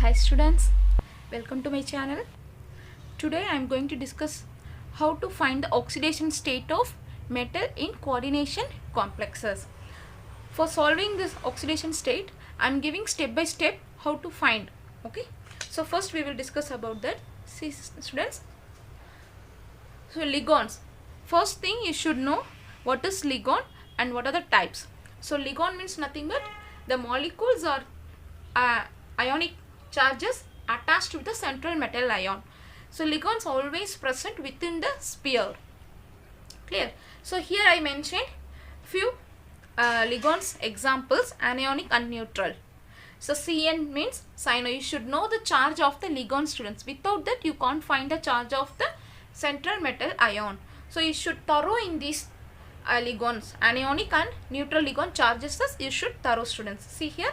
Hi students, welcome to my channel. Today I am going to discuss how to find the oxidation state of metal in coordination complexes. For solving this oxidation state, I am giving step by step how to find. Okay, so first we will discuss about that. See students, so ligands. First thing you should know what is ligand and what are the types. So ligand means nothing but the molecules are ionic charges attached with the central metal ion. So ligands always present within the sphere. Clear? So here I mentioned few ligands examples, anionic and neutral. So Cn means cyano. You should know the charge of the ligand, students. Without that you can't find the charge of the central metal ion. So you should thorough in these ligands, anionic and neutral ligand charges. You should thorough, students. See here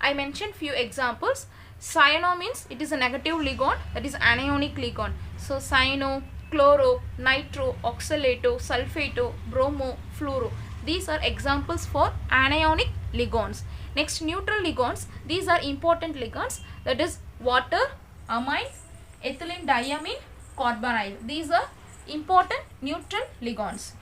I mentioned few examples. Cyano means it is a negative ligand, that is anionic ligand. So cyano, chloro, nitro, oxalato, sulfato, bromo, fluoro. These are examples for anionic ligands. Next, neutral ligands. These are important ligands, that is water, amine, ethylene diamine, carbonyl. These are important neutral ligands.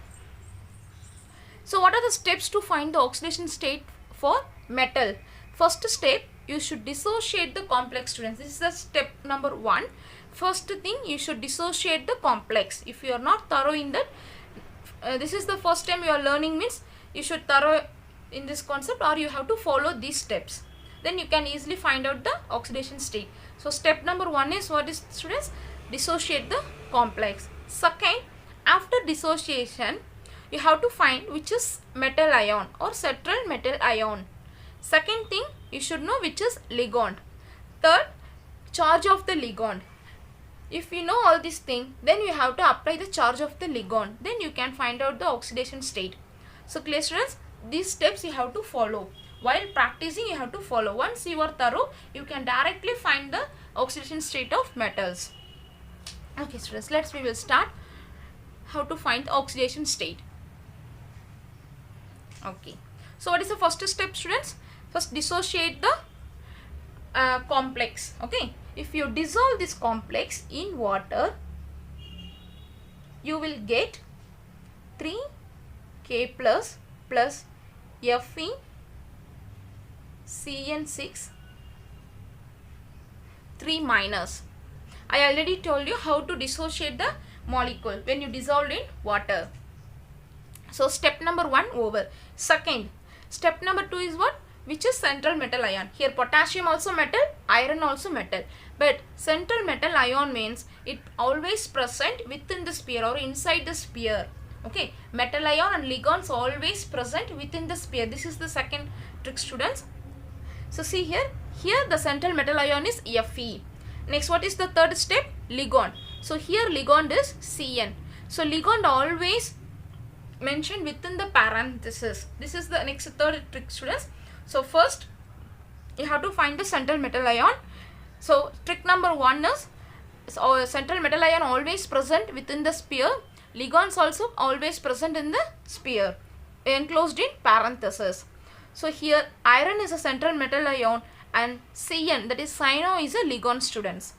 So what are the steps to find the oxidation state for metal? First step, you should dissociate the complex, students. This is the step number 1. First thing, you should dissociate the complex. If you are not thorough in that, this is the first time you are learning, means you should thorough in this concept, or you have to follow these steps. Then you can easily find out the oxidation state. So step number 1 is what is, students? Dissociate the complex. Second, after dissociation, you have to find which is metal ion or central metal ion. Second thing, you should know which is ligand. Third, charge of the ligand. If you know all these things, then you have to apply the charge of the ligand. Then you can find out the oxidation state. So clear, students? These steps you have to follow. While practicing, you have to follow. Once you are thorough, you can directly find the oxidation state of metals. Okay, students, we will start how to find the oxidation state. Okay. So what is the first step, students? First, dissociate the complex. Okay. If you dissolve this complex in water, you will get 3K plus Fe Cn6 3 minus. I already told you how to dissociate the molecule when you dissolve in water. So step number 1 over. Second, step number 2 is what? Which is central metal ion. Here potassium also metal, iron also metal. But central metal ion means it always present within the sphere or inside the sphere. Okay, metal ion and ligands always present within the sphere. This is the second trick, students. So see here the central metal ion is Fe. Next, what is the third step? Ligand. So here ligand is Cn. So ligand always mentioned within the parenthesis. This is the next third trick, students. So first you have to find the central metal ion. So trick number 1 is central metal ion always present within the sphere. Ligands also always present in the sphere, enclosed in parenthesis. So here iron is a central metal ion and Cn, that is cyano, is a ligand, students.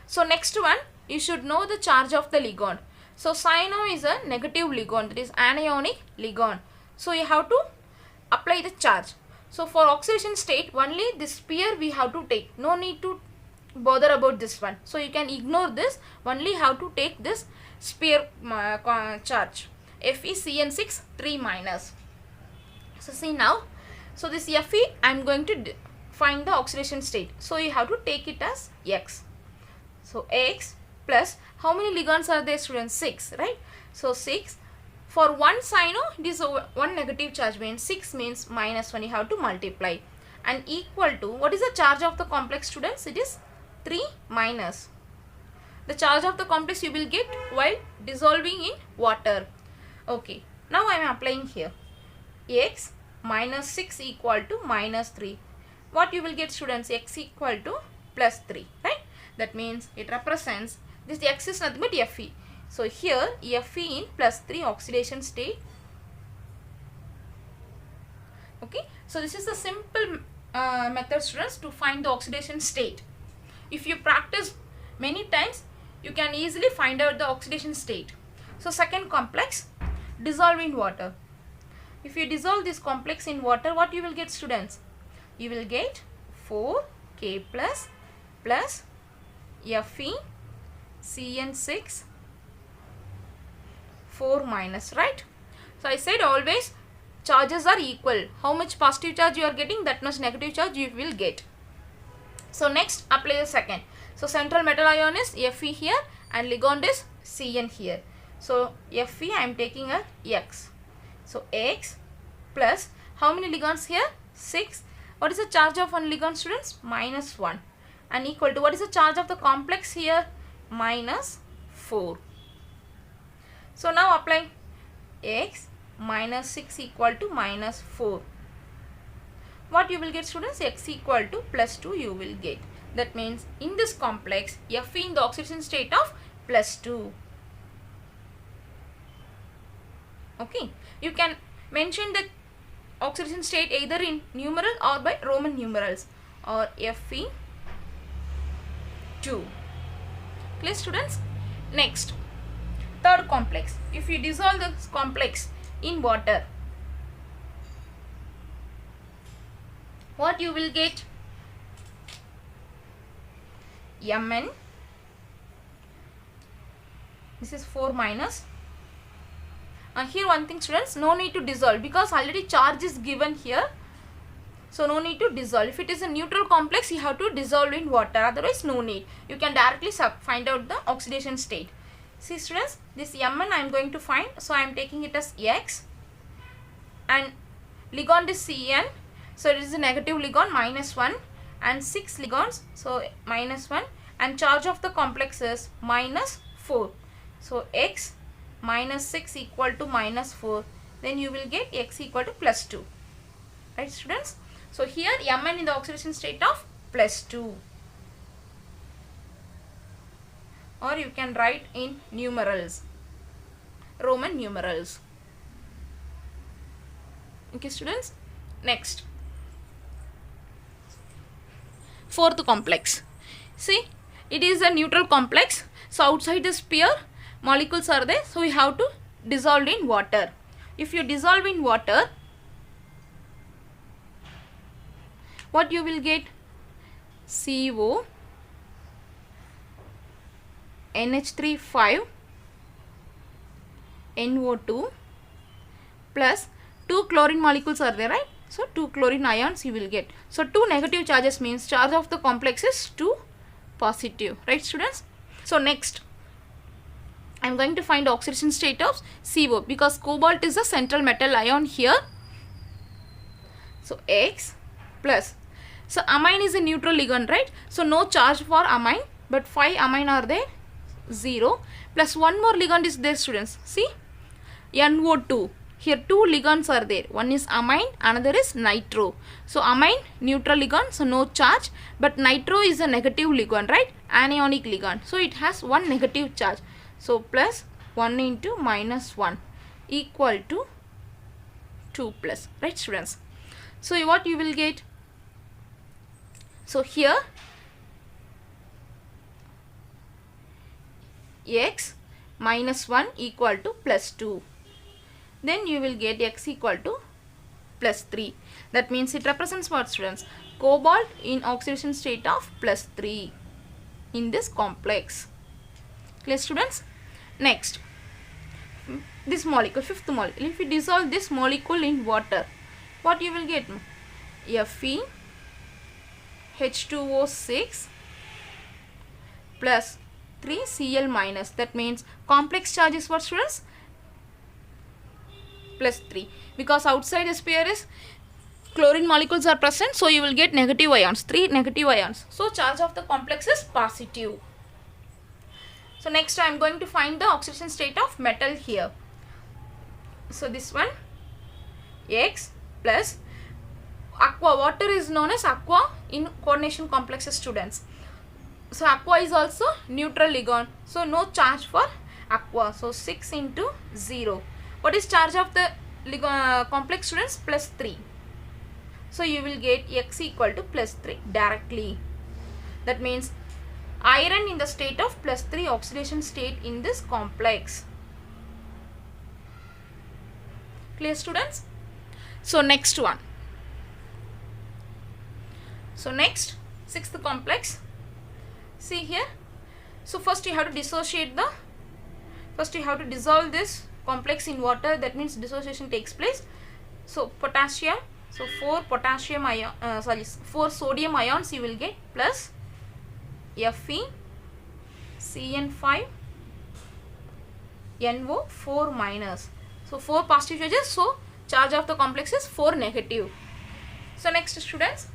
So next one, you should know the charge of the ligand. So cyano is a negative ligand, that is anionic ligand. So you have to apply the charge. So for oxidation state, only this sphere we have to take. No need to bother about this one. So you can ignore this. Only have to take this sphere charge. FeCN6 3 minus. So see now. So this Fe, I am going to find the oxidation state. So you have to take it as X. So X plus, how many ligands are there, students? 6, right? So 6. For one cyano, it is one negative charge, means 6 means -1. You have to multiply. And equal to, what is the charge of the complex, students? It is 3 minus. The charge of the complex you will get while dissolving in water. Okay. Now I am applying here. X minus 6 equal to -3. What you will get, students? X equal to +3, right? That means it represents, this X is nothing but Fe. So here Fe in +3 oxidation state. Okay. So this is the simple method, students, to find the oxidation state. If you practice many times, you can easily find out the oxidation state. So second complex, dissolve in water. If you dissolve this complex in water, what you will get, students? You will get 4K plus FeCN6 4 minus, right? So I said always charges are equal. How much positive charge you are getting, that much negative charge you will get. So next, apply the second. So central metal ion is Fe here and ligand is Cn here. So Fe I am taking a X. So X plus, how many ligands here? 6. What is the charge of one ligand, students? -1. And equal to, what is the charge of the complex here? -4. So now apply X -6 equal to -4. What you will get, students? X equal to +2 you will get. That means in this complex, Fe in the oxidation state of +2. Okay, you can mention the oxidation state either in numeral or by Roman numerals, or Fe2. Clear, students? Next, third complex. If you dissolve this complex in water, what you will get? Mn. This is 4 minus. Here one thing, students, no need to dissolve because already charge is given here. So no need to dissolve. If it is a neutral complex, you have to dissolve in water. Otherwise, no need. You can directly find out the oxidation state. See, students, this Mn I am going to find. So I am taking it as X. And ligand is Cn. So it is a negative ligand, -1. And 6 ligands, so -1. And charge of the complex is -4. So X -6 equal to -4. Then you will get X equal to +2. Right, students? So here Mn in the oxidation state of +2. Or you can write in numerals, Roman numerals. Okay, students? Next, fourth complex. See, it is a neutral complex. So outside the sphere, molecules are there. So we have to dissolve in water. If you dissolve in water, what you will get? CO, NH3 5, NO2 plus 2 chlorine molecules are there, right? So 2 chlorine ions you will get. So 2 negative charges means charge of the complex is 2 positive, right, students? So next, I am going to find the oxidation state of CO because cobalt is a central metal ion here. So X plus, so amine is a neutral ligand, right? So no charge for amine, but 5 amine are there, 0. Plus one more ligand is there, students. See, NO2. Here 2 ligands are there. One is amine, another is nitro. So amine, neutral ligand, so no charge. But nitro is a negative ligand, right? Anionic ligand. So it has one negative charge. So plus 1 into -1 equal to 2 plus, right, students? So what you will get? So here X -1 equal to +2. Then you will get X equal to +3. That means it represents what, students? Cobalt in oxidation state of +3 in this complex. Clear, students? Next, this molecule, fifth molecule. If you dissolve this molecule in water, what you will get? Fe H2O6 plus 3 Cl minus. That means complex charge is what, students? +3, because outside the sphere is chlorine molecules are present, so you will get negative ions, 3 negative ions. So charge of the complex is positive. So next I am going to find the oxidation state of metal here. So this one, X plus aqua. Water is known as aqua in coordination complexes, students. So aqua is also neutral ligand, so no charge for aqua. So 6 into 0. What is charge of the complex, students? +3. So you will get X equal to +3 directly. That means iron in the state of +3 oxidation state in this complex. Clear, students? So next one. So next, sixth complex. See here. So first you have to dissociate the, first you have to dissolve this complex in water. That means dissociation takes place. So potassium, so 4 potassium ion, 4 sodium ions you will get, plus Fe, Cn5, NO 4 minus. So 4 positive charges, so charge of the complex is 4 negative. So next, students,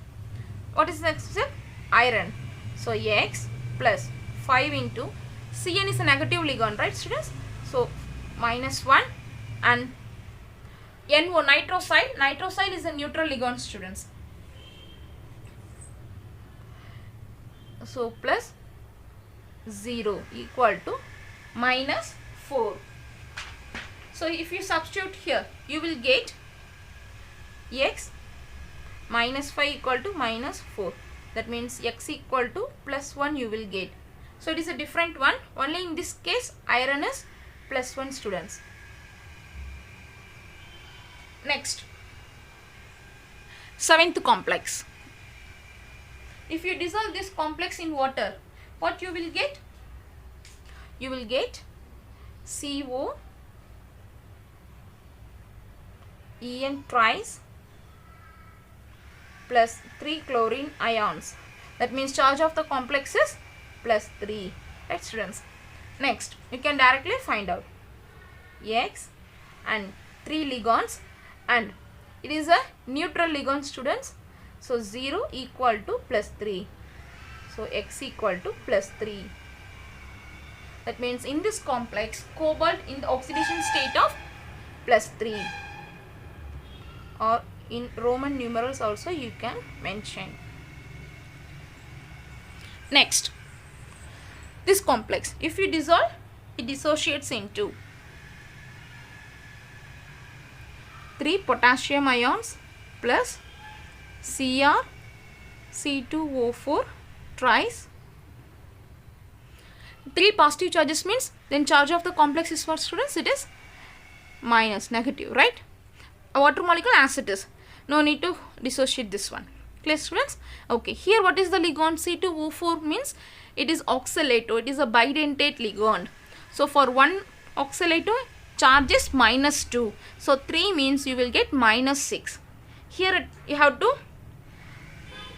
what is the next step? Iron. So X plus 5 into Cn is a negative ligand, right, students? So -1, and NO, nitrosyl. Nitrosyl is a neutral ligand, students. So plus 0 equal to -4. So if you substitute here, you will get X -5 equal to -4. That means X equal to +1 you will get. So it is a different one. Only in this case iron is +1, students. Next, seventh complex. If you dissolve this complex in water, what you will get? You will get CO En thrice plus 3 chlorine ions. That means charge of the complex is +3. Right, students? Next, you can directly find out X and 3 ligands, and it is a neutral ligand, students. So 0 equal to +3. So X equal to +3. That means in this complex, cobalt in the oxidation state of +3, or in Roman numerals also you can mention. Next, this complex, if you dissolve, it dissociates into 3 potassium ions plus Cr C2O4 thrice. 3 positive charges means then charge of the complex is what, students? It is negative, right? A water molecule as it is. No need to dissociate this one. Clear, students? Okay, here what is the ligand? C2O4 means it is oxalato. It is a bidentate ligand. So for one oxalato, charge is -2. So 3 means you will get -6. Here you have to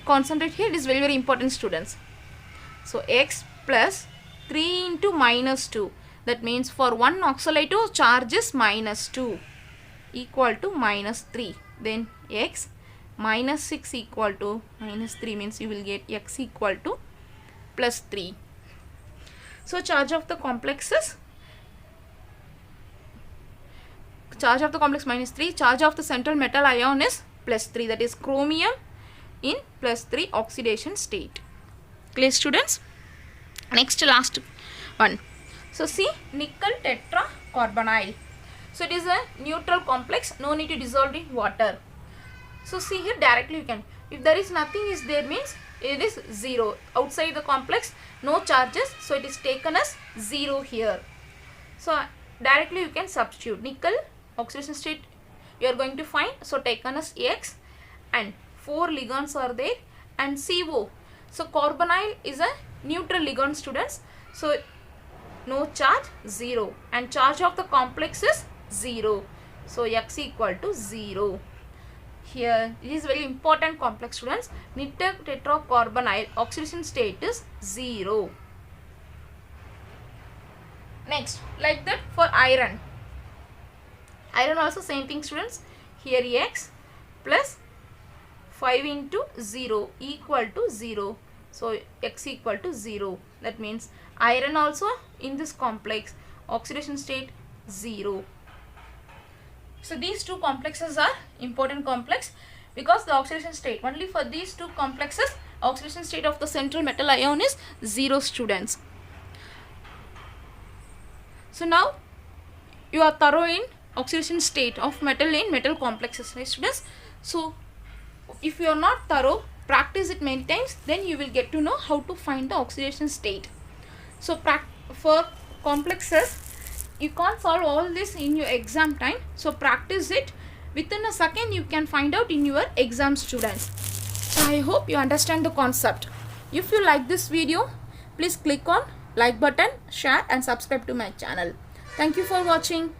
concentrate here. It is very, very important, students. So X plus 3 into -2. That means for one oxalato, charge is -2 equal to -3. Then X -6 equal to -3 means you will get X equal to +3. So charge of the complex is, charge of the complex -3, charge of the central metal ion is +3, that is chromium in +3 oxidation state. Clear, students? Next, last one. So see, nickel tetracarbonyl. So it is a neutral complex, no need to dissolve in water. So see here, directly you can, if there is nothing is there means it is 0. Outside the complex, no charges, so it is taken as 0 here. So directly you can substitute nickel oxidation state you are going to find, so taken as X, and 4 ligands are there, and CO. So carbonyl is a neutral ligand, students. So no charge, 0, and charge of the complex is 0. So X equal to 0. Here it is very important complex, students. Nickel tetracarbonyl oxidation state is 0. Next, like that for iron. Iron also same thing, students. Here X plus 5 into 0 equal to 0. So X equal to 0. That means iron also in this complex oxidation state 0. So these two complexes are important complex because the oxidation state, only for these two complexes oxidation state of the central metal ion is 0, students. So now you are thorough in oxidation state of metal in metal complexes, right, students? So if you are not thorough, practice it many times, then you will get to know how to find the oxidation state. So for complexes, you can't solve all this in your exam time, so practice it. Within a second you can find out in your exam, students. So I hope you understand the concept. If you like this video, please click on like button, share and subscribe to my channel. Thank you for watching.